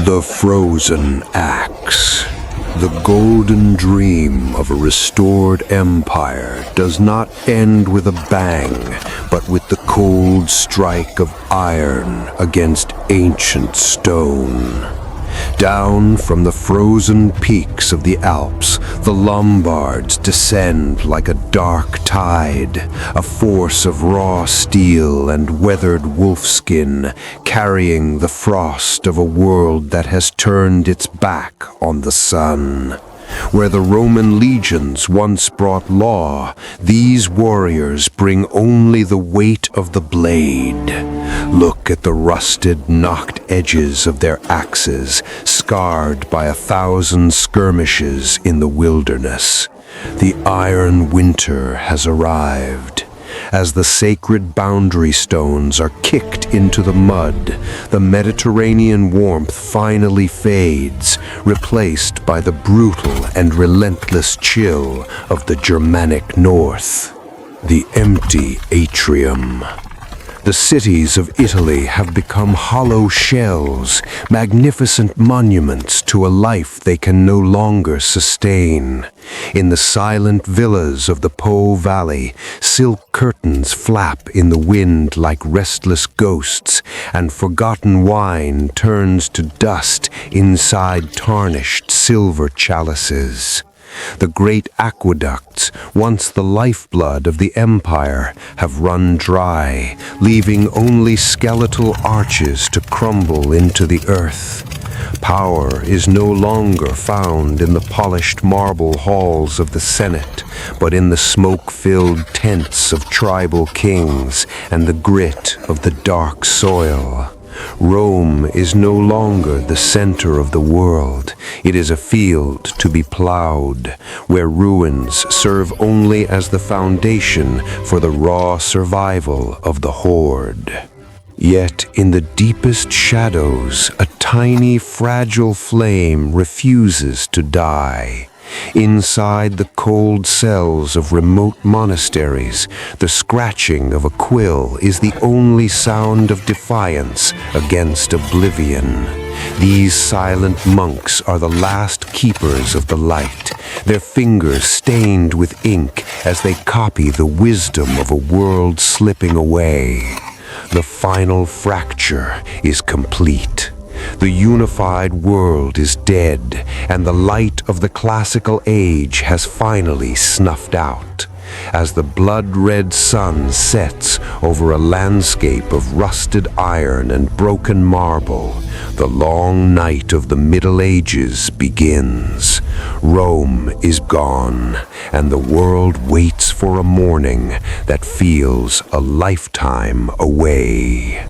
The Frozen Axe. The golden dream of a restored empire does not end with a bang, but with the cold strike of iron against ancient stone. Down from the frozen peaks of the Alps, the Lombards descend like a dark tide, a force of raw steel and weathered wolfskin, carrying the frost of a world that has turned its back on the sun. Where the Roman legions once brought law, these warriors bring only the weight of the blade. Look at the rusted, knocked edges of their axes, scarred by 1,000 skirmishes in the wilderness. The iron winter has arrived. As the sacred boundary stones are kicked into the mud, the Mediterranean warmth finally fades, replaced by the brutal and relentless chill of the Germanic north. The empty atrium. The cities of Italy have become hollow shells, magnificent monuments to a life they can no longer sustain. In the silent villas of the Po Valley, silk curtains flap in the wind like restless ghosts, and forgotten wine turns to dust inside tarnished silver chalices. The great aqueducts, once the lifeblood of the empire, have run dry, leaving only skeletal arches to crumble into the earth. Power is no longer found in the polished marble halls of the Senate, but in the smoke-filled tents of tribal kings and the grit of the dark soil. Rome is no longer the center of the world. It is a field to be plowed, where ruins serve only as the foundation for the raw survival of the horde. Yet in the deepest shadows, a tiny, fragile flame refuses to die. Inside the cold cells of remote monasteries, the scratching of a quill is the only sound of defiance against oblivion. These silent monks are the last keepers of the light, their fingers stained with ink as they copy the wisdom of a world slipping away. The final fracture is complete. The unified world is dead, and the light of the classical age has finally snuffed out. As the blood-red sun sets over a landscape of rusted iron and broken marble, the long night of the Middle Ages begins. Rome is gone, and the world waits for a morning that feels a lifetime away.